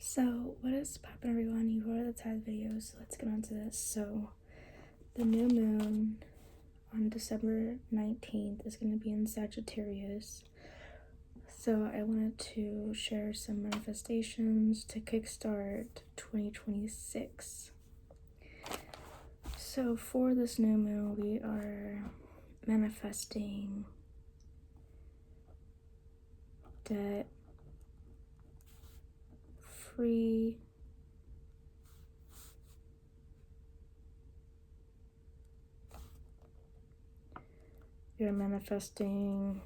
So, what is poppin', everyone? You are the Tide videos, so let's get on to this. So, the new moon on December 19th is going to be in Sagittarius. So, I wanted to share some manifestations to kickstart 2026. So, for this new moon, we are manifesting debt free, you're manifesting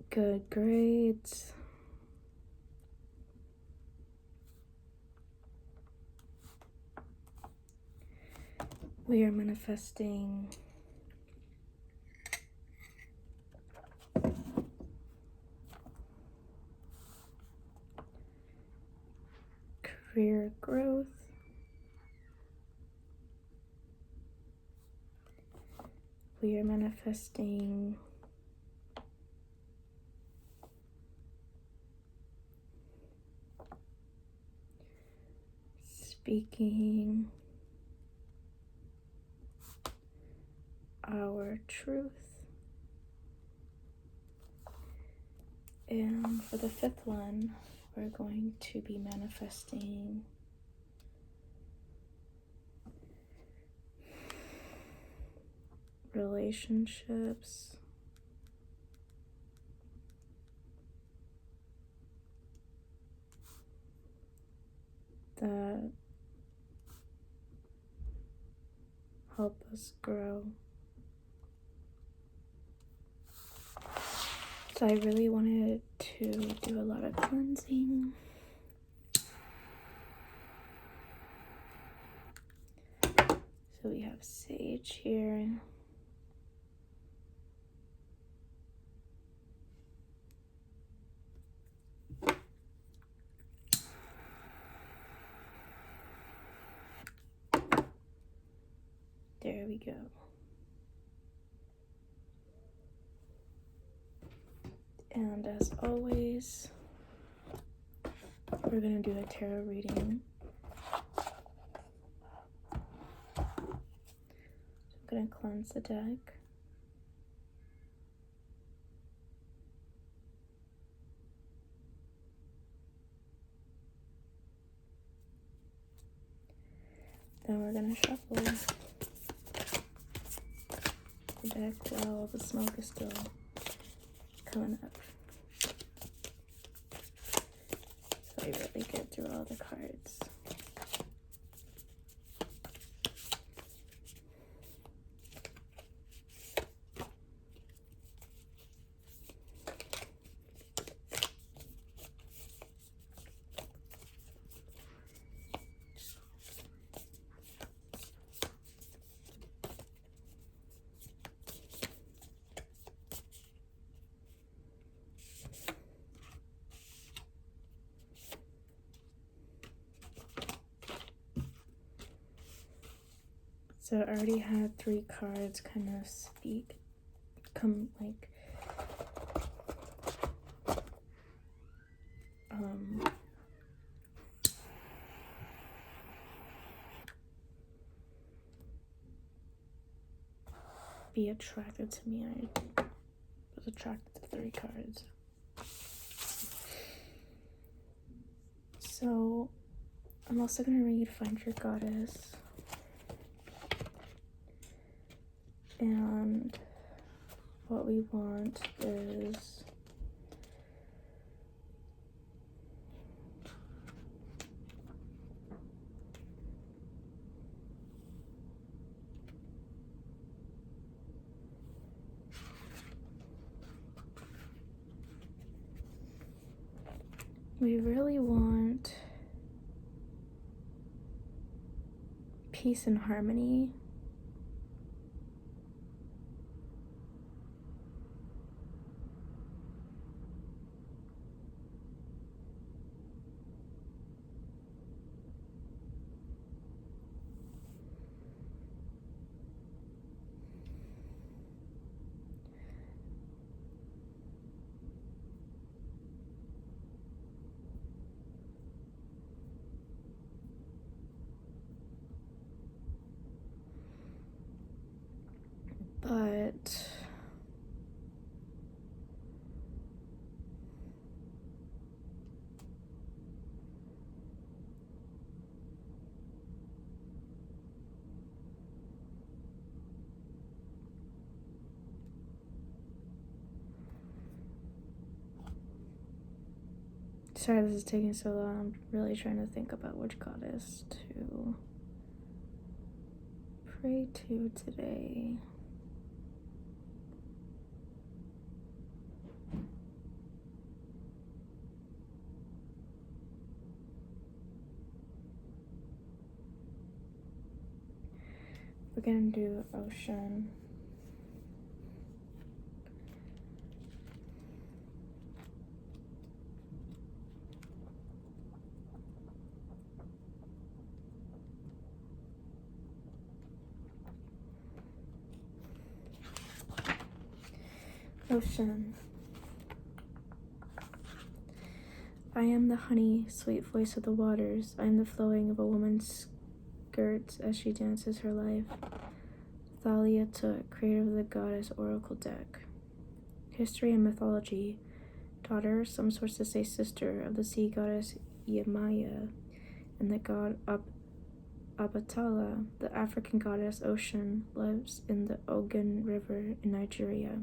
good grades, we are manifesting career growth, we are manifesting speaking our truth. And for the fifth one, we're going to be manifesting relationships that help us grow. So I really wanted to do a lot of cleansing. So we have sage here. There we go. And as always, we're going to do a tarot reading. So I'm going to cleanse the deck. Then we're going to shuffle the deck while the smoke is still coming up. So I really get through all the cards. So I already had 3 cards kind of be attracted to me. I was attracted to 3 cards. So I'm also going to read Find Your Goddess. And what we want is we really want peace and harmony. Sorry this is taking so long. I'm really trying to think about which goddess to pray to today. We're gonna do ocean. Ocean. I am the honey, sweet voice of the waters. I am the flowing of a woman's skirts as she dances her life. Thalia Tut, creator of the goddess oracle deck. History and mythology. Daughter, some sources say sister, of the sea goddess Yemaya and the god Abatala. The African goddess Ocean lives in the Ogun River in Nigeria.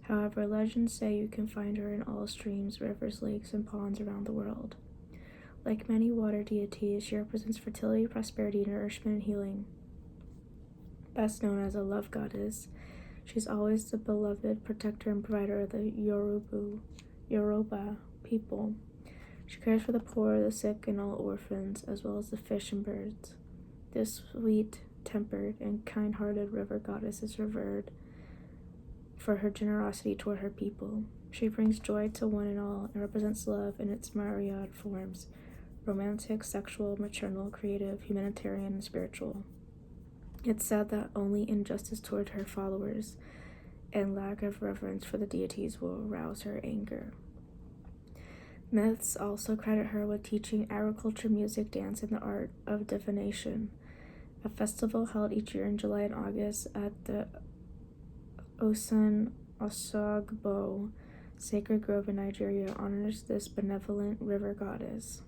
However, legends say you can find her in all streams, rivers, lakes, and ponds around the world. Like many water deities, she represents fertility, prosperity, nourishment, and healing. Best known as a love goddess, she's always the beloved protector and provider of the Yoruba people. She cares for the poor, the sick, and all orphans, as well as the fish and birds. This sweet-tempered and kind-hearted river goddess is revered for her generosity toward her people. She brings joy to one and all and represents love in its myriad forms: romantic, sexual, maternal, creative, humanitarian, and spiritual. It's said that only injustice toward her followers and lack of reverence for the deities will arouse her anger. Myths also credit her with teaching agriculture, music, dance, and the art of divination. A festival held each year in July and August at the Osun Osogbo Sacred Grove in Nigeria honors this benevolent river goddess.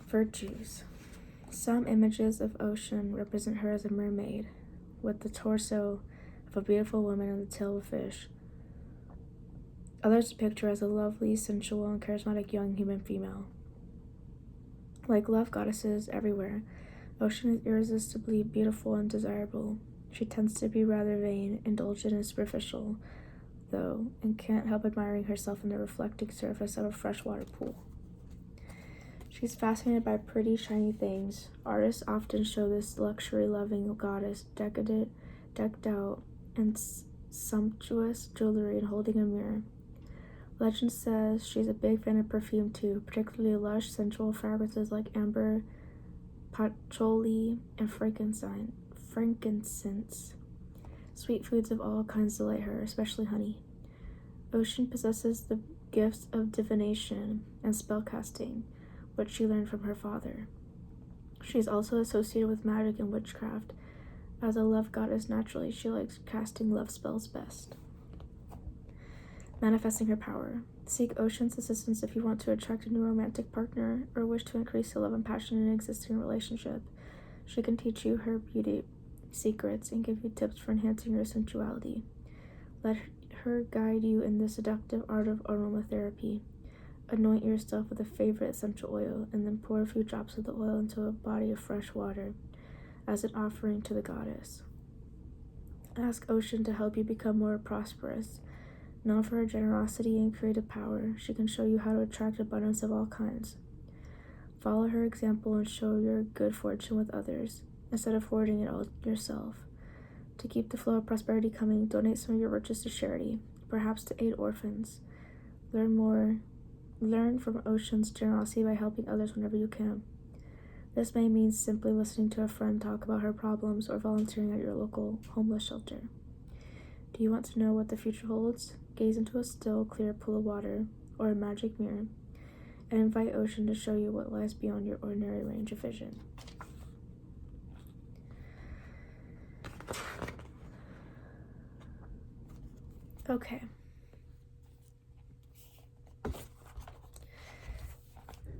Virtues. Some images of Ocean represent her as a mermaid, with the torso of a beautiful woman and the tail of a fish. Others depict her as a lovely, sensual, and charismatic young human female. Like love goddesses everywhere, Ocean is irresistibly beautiful and desirable. She tends to be rather vain, indulgent, and superficial, though, and can't help admiring herself in the reflecting surface of a freshwater pool. She's fascinated by pretty, shiny things. Artists often show this luxury-loving goddess decked out in sumptuous jewelry and holding a mirror. Legend says she's a big fan of perfume too, particularly lush, sensual fragrances like amber, patchouli, and frankincense. Sweet foods of all kinds delight her, especially honey. Ocean possesses the gifts of divination and spellcasting, which she learned from her father. She is also associated with magic and witchcraft. As a love goddess, naturally, she likes casting love spells best. Manifesting her power. Seek Ocean's assistance if you want to attract a new romantic partner or wish to increase your love and passion in an existing relationship. She can teach you her beauty secrets and give you tips for enhancing your sensuality. Let her guide you in the seductive art of aromatherapy. Anoint yourself with a favorite essential oil and then pour a few drops of the oil into a body of fresh water as an offering to the goddess. Ask Ocean to help you become more prosperous. Known for her generosity and creative power, she can show you how to attract abundance of all kinds. Follow her example and show your good fortune with others, instead of hoarding it all yourself. To keep the flow of prosperity coming, donate some of your riches to charity, perhaps to aid orphans. Learn from Ocean's generosity by helping others whenever you can. This may mean simply listening to a friend talk about her problems or volunteering at your local homeless shelter. Do you want to know what the future holds? Gaze into a still, clear pool of water or a magic mirror and invite Ocean to show you what lies beyond your ordinary range of vision. Okay.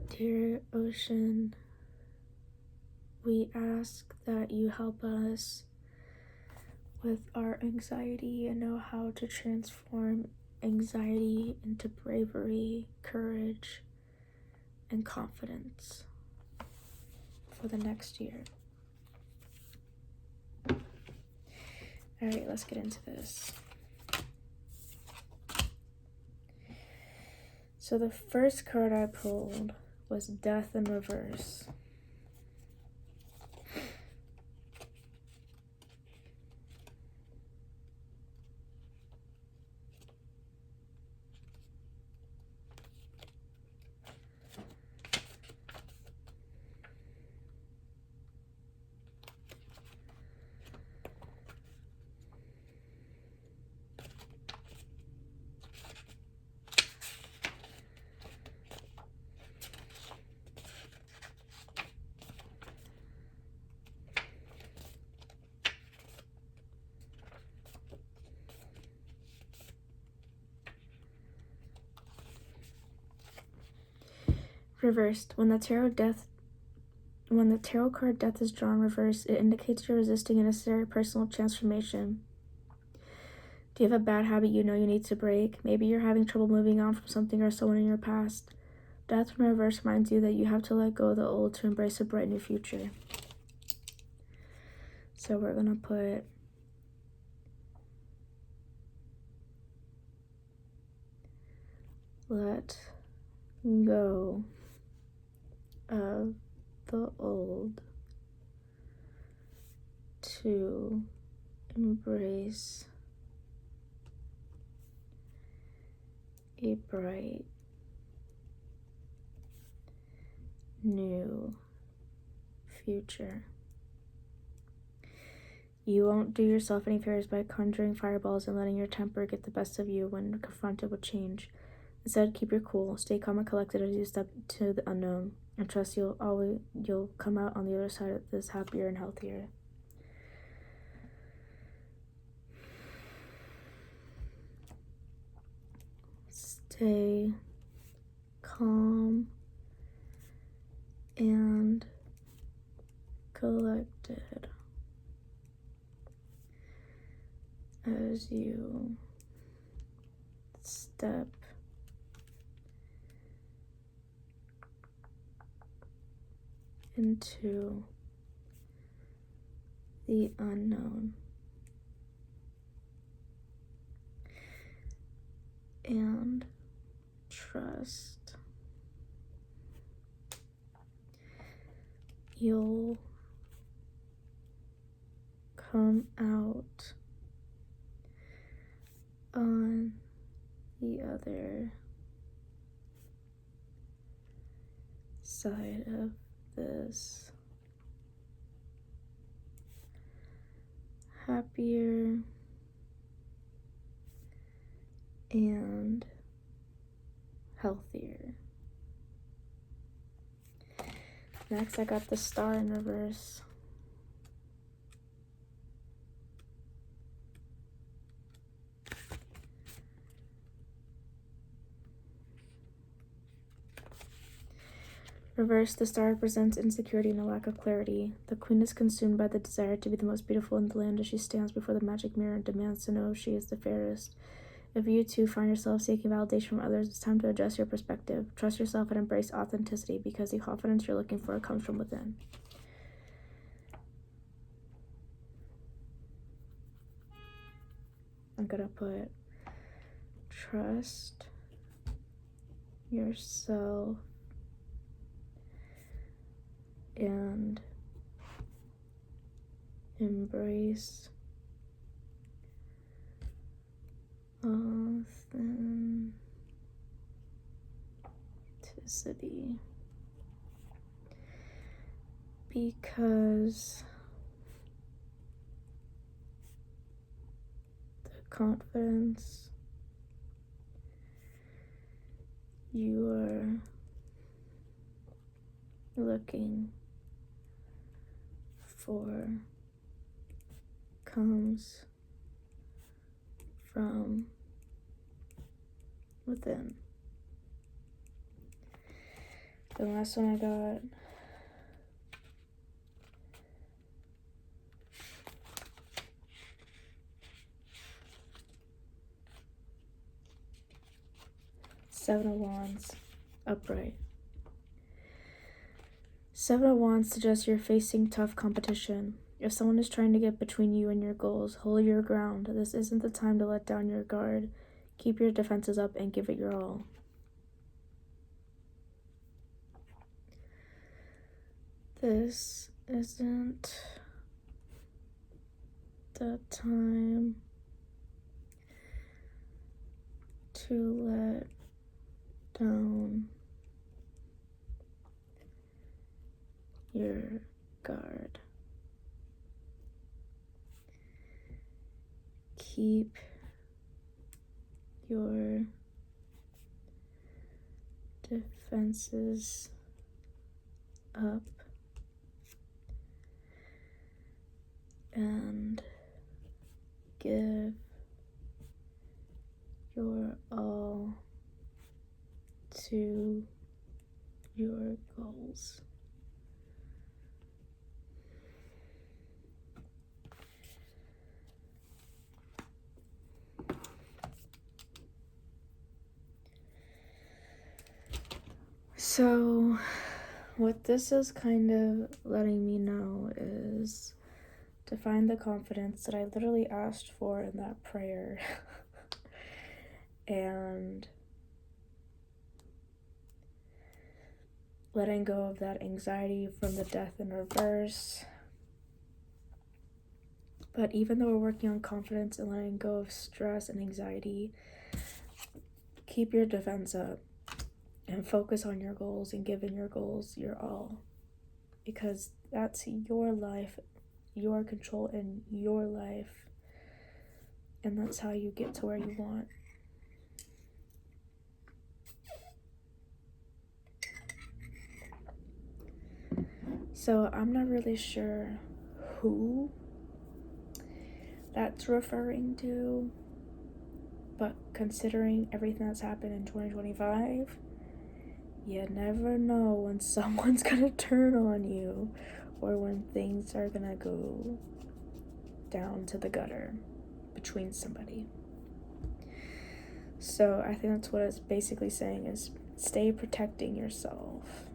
Dear Ocean, we ask that you help us with our anxiety and know how to transform anxiety into bravery, courage, and confidence for the next year. Alright, let's get into this. So the first card I pulled was Death in Reverse. Reversed. When the tarot card Death is drawn reversed, it indicates you're resisting a necessary personal transformation. Do you have a bad habit you know you need to break? Maybe you're having trouble moving on from something or someone in your past. Death in reverse reminds you that you have to let go of the old to embrace a bright new future. So we're gonna put let go of the old to embrace a bright new future. You won't do yourself any favors by conjuring fireballs and letting your temper get the best of you when confronted with change. Instead, keep your cool, stay calm and collected as you step to the unknown, and trust you'll come out on the other side of this happier and healthier. Stay calm and collected as you step into the unknown. And trust you'll come out on the other side of this happier and healthier. Next, I got the Star in reverse. Reverse, the star represents insecurity and a lack of clarity. The queen is consumed by the desire to be the most beautiful in the land as she stands before the magic mirror and demands to know if she is the fairest. If you too find yourself seeking validation from others, it's time to adjust your perspective. Trust yourself and embrace authenticity because the confidence you're looking for comes from within. I'm gonna put trust yourself and embrace authenticity because the confidence you are looking for comes from within. The last one I got Seven of Wands, upright. Seven of Wands suggests you're facing tough competition. If someone is trying to get between you and your goals, hold your ground. This isn't the time to let down your guard. Keep your defenses up and give it your all. This isn't the time to let down your guard. Keep your defenses up and give your all to your goals. So what this is kind of letting me know is to find the confidence that I literally asked for in that prayer and letting go of that anxiety from the death in reverse. But even though we're working on confidence and letting go of stress and anxiety, keep your defense up and focus on your goals and giving your goals your all, because that's your life, your control in your life, and that's how you get to where you want. So I'm not really sure who that's referring to, but considering everything that's happened in 2025, you never know when someone's gonna turn on you or when things are gonna go down to the gutter between somebody. So I think that's what it's basically saying, is stay protecting yourself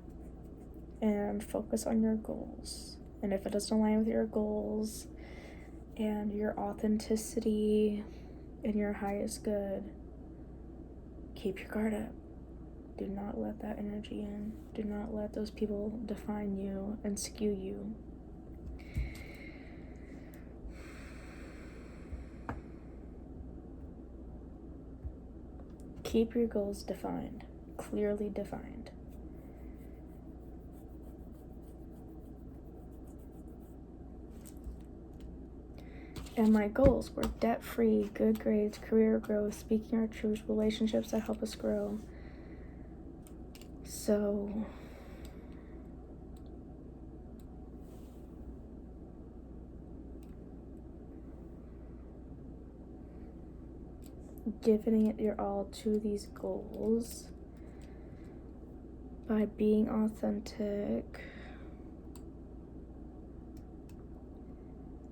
and focus on your goals. And if it doesn't align with your goals and your authenticity and your highest good, keep your guard up. Do not let that energy in. Do not let those people define you and skew you. Keep your goals defined, clearly defined. And my goals were debt-free, good grades, career growth, speaking our truth, relationships that help us grow. So giving it your all to these goals by being authentic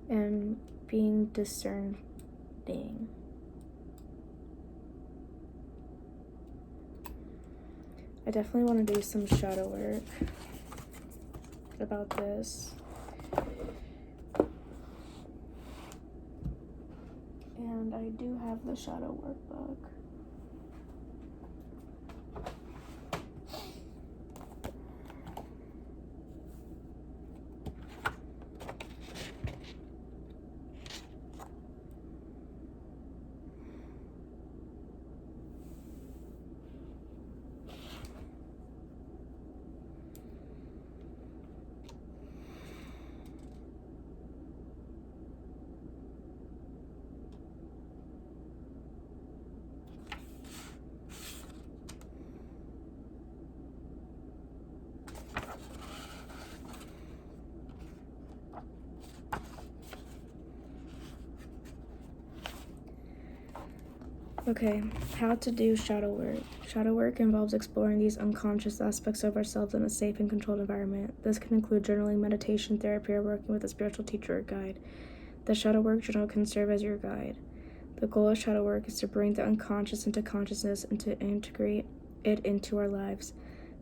and being discerning. I definitely want to do some shadow work about this. And I do have the shadow workbook. Okay, how to do shadow work. Shadow work involves exploring these unconscious aspects of ourselves in a safe and controlled environment. This can include journaling, meditation, therapy, or working with a spiritual teacher or guide. The shadow work journal can serve as your guide. The goal of shadow work is to bring the unconscious into consciousness and to integrate it into our lives.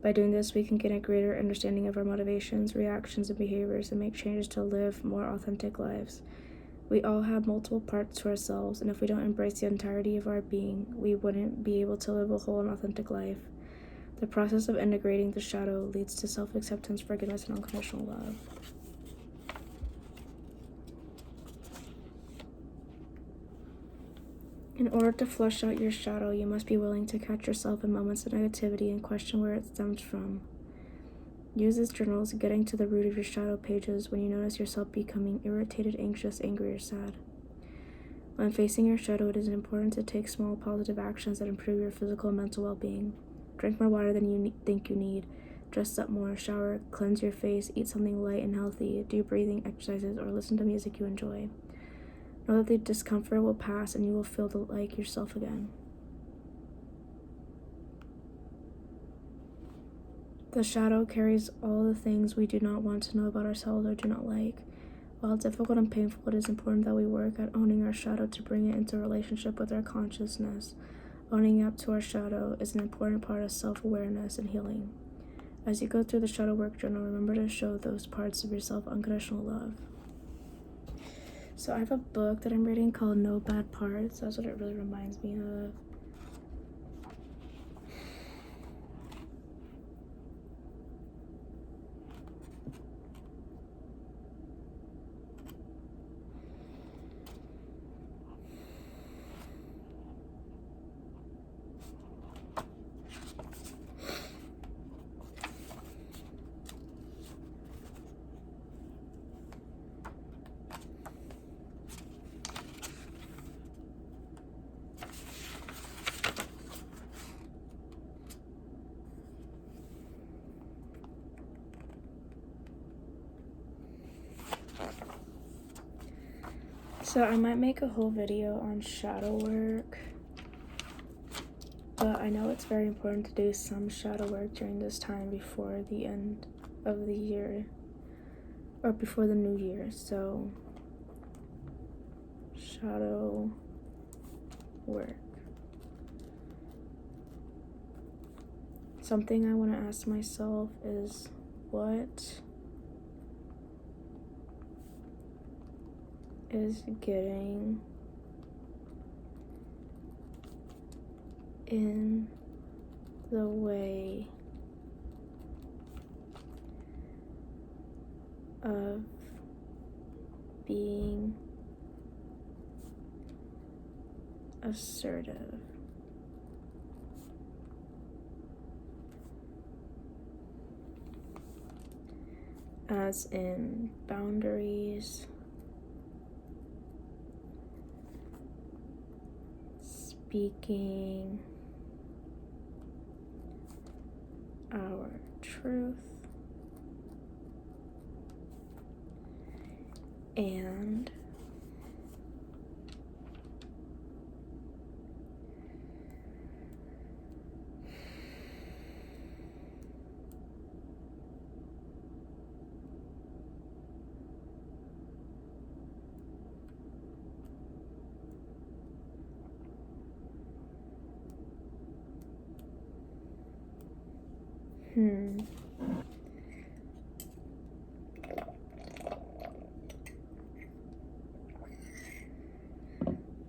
By doing this, we can gain a greater understanding of our motivations, reactions, and behaviors and make changes to live more authentic lives. We all have multiple parts to ourselves, and if we don't embrace the entirety of our being, we wouldn't be able to live a whole and authentic life. The process of integrating the shadow leads to self-acceptance, forgiveness, and unconditional love. In order to flush out your shadow, you must be willing to catch yourself in moments of negativity and question where it stems from. Use this journal as getting to the root of your shadow pages when you notice yourself becoming irritated, anxious, angry, or sad. When facing your shadow, it is important to take small positive actions that improve your physical and mental well-being. Drink more water than you think you need. Dress up more, shower, cleanse your face, eat something light and healthy, do breathing exercises, or listen to music you enjoy. Know that the discomfort will pass and you will feel like yourself again. The shadow carries all the things we do not want to know about ourselves or do not like. While difficult and painful, it is important that we work at owning our shadow to bring it into relationship with our consciousness. Owning up to our shadow is an important part of self-awareness and healing. As you go through the shadow work journal, remember to show those parts of yourself unconditional love. So I have a book that I'm reading called No Bad Parts. That's what it really reminds me of. So I might make a whole video on shadow work, but I know it's very important to do some shadow work during this time before the end of the year, or before the new year. So shadow work. Something I want to ask myself is, what is getting in the way of being assertive? As in boundaries, speaking our truth, and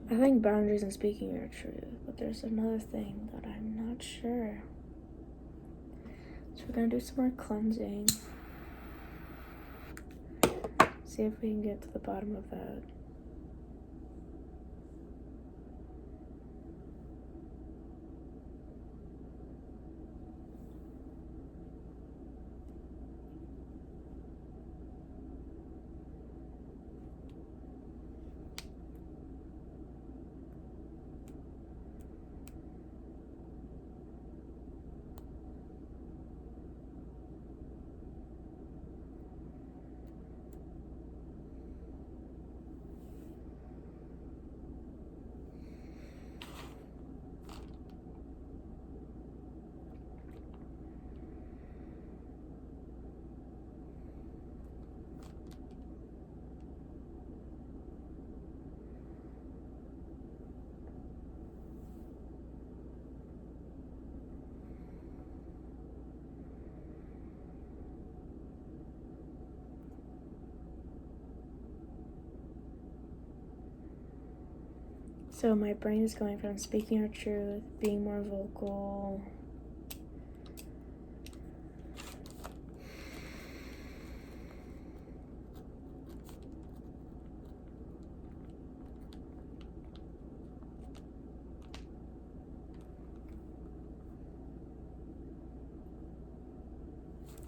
I think boundaries and speaking your truth, but there's another thing that I'm not sure. So we're gonna do some more cleansing. See if we can get to the bottom of that. So my brain is going from speaking our truth, being more vocal,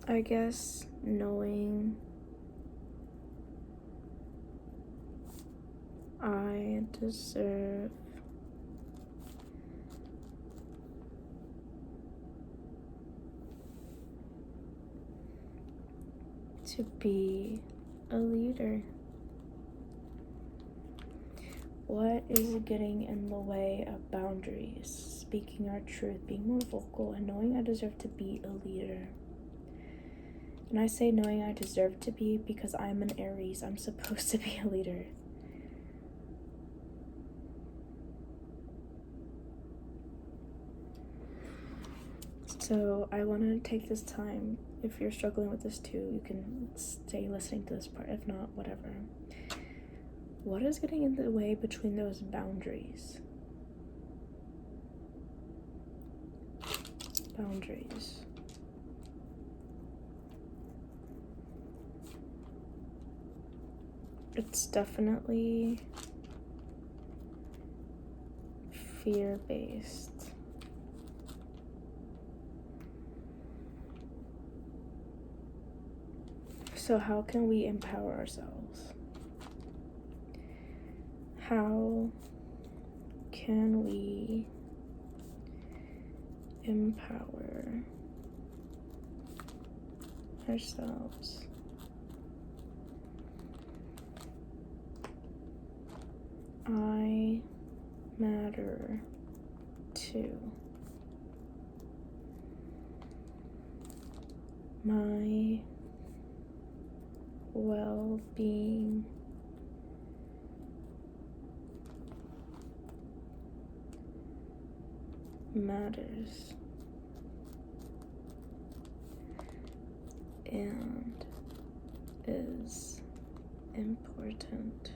I guess knowing I deserve to be a leader. What is getting in the way of boundaries, speaking our truth, being more vocal, and knowing I deserve to be a leader? And I say knowing I deserve to be because I'm an Aries. I'm supposed to be a leader. So I want to take this time. If you're struggling with this too, you can stay listening to this part. If not, whatever. What is getting in the way between those boundaries? Boundaries. It's definitely fear-based. So how can we empower ourselves? How can we empower ourselves? I matter too. My well-being matters and is important.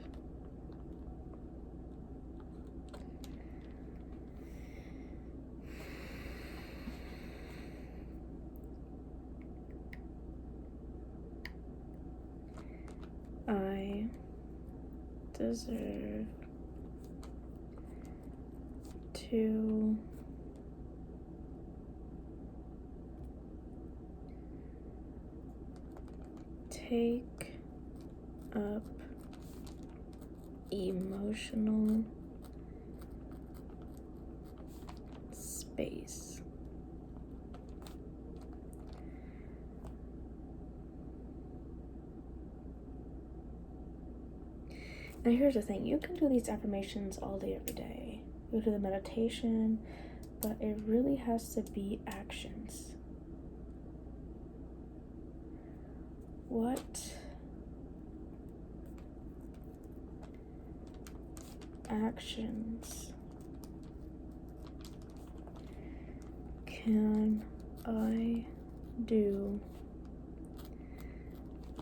I deserve to take up emotional space. Now here's the thing, you can do these affirmations all day, every day. You do the meditation, but it really has to be actions. What actions can I do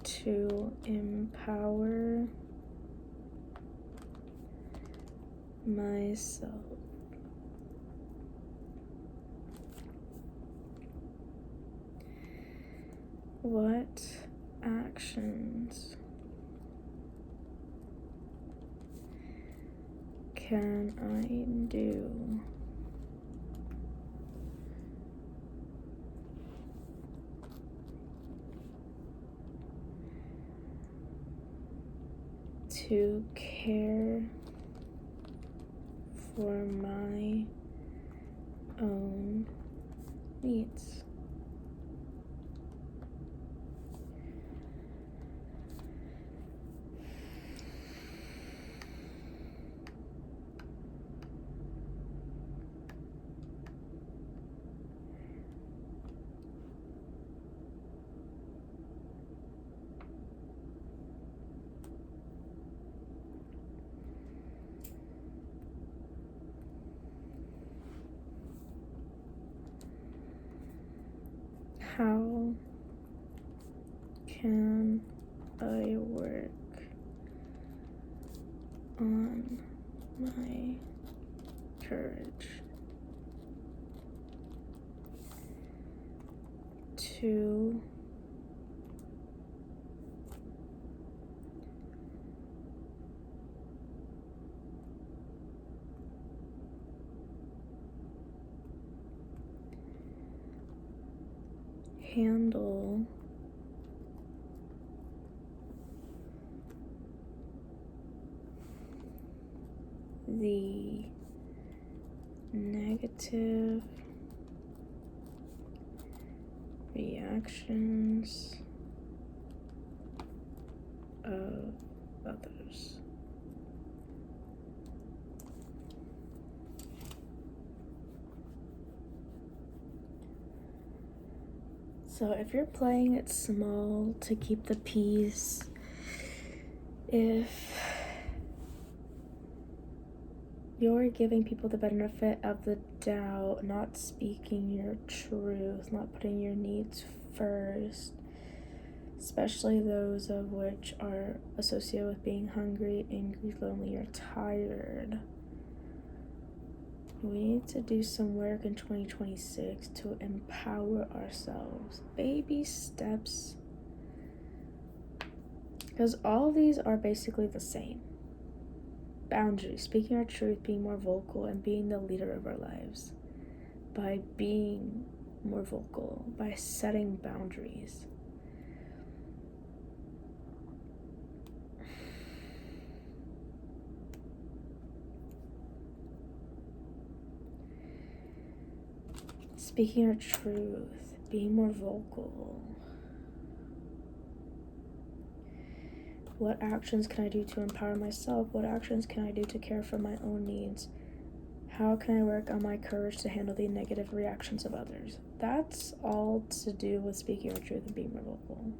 to empower myself? What actions can I do to care for my own needs? How can I work on my to handle the negative reactions of others. So if you're playing it small to keep the peace, if you're giving people the benefit of the doubt, not speaking your truth, not putting your needs first, especially those of which are associated with being hungry, angry, lonely, or tired, we need to do some work in 2026 to empower ourselves. Baby steps. Because all these are basically the same. Boundaries, speaking our truth, being more vocal, and being the leader of our lives. By being more vocal, by setting boundaries. Speaking our truth, being more vocal. What actions can I do to empower myself? What actions can I do to care for my own needs? How can I work on my courage to handle the negative reactions of others? That's all to do with speaking our truth and being more vocal.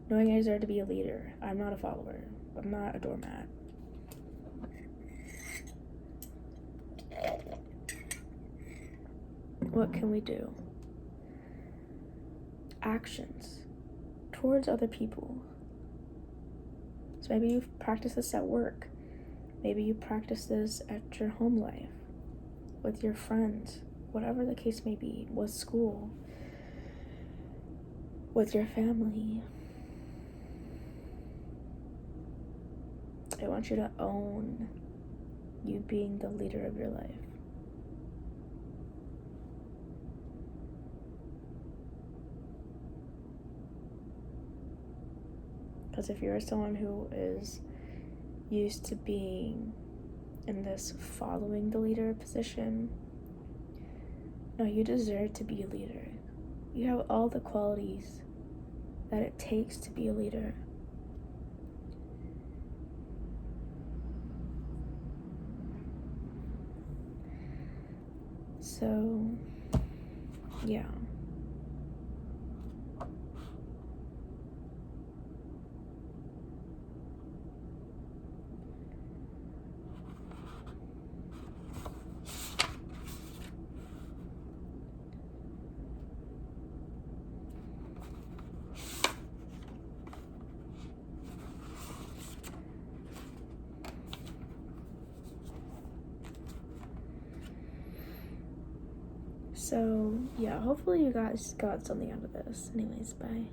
Knowing I deserve to be a leader. I'm not a follower. I'm not a doormat. What can we do? Actions towards other people. So maybe you practice this at work. Maybe you practice this at your home life, with your friends, whatever the case may be, with school, with your family. I want you to own you being the leader of your life. Because if you're someone who is used to being in this following the leader position, no, you deserve to be a leader. You have all the qualities that it takes to be a leader. So, yeah. So, yeah, hopefully you guys got something out of this. Anyways, bye.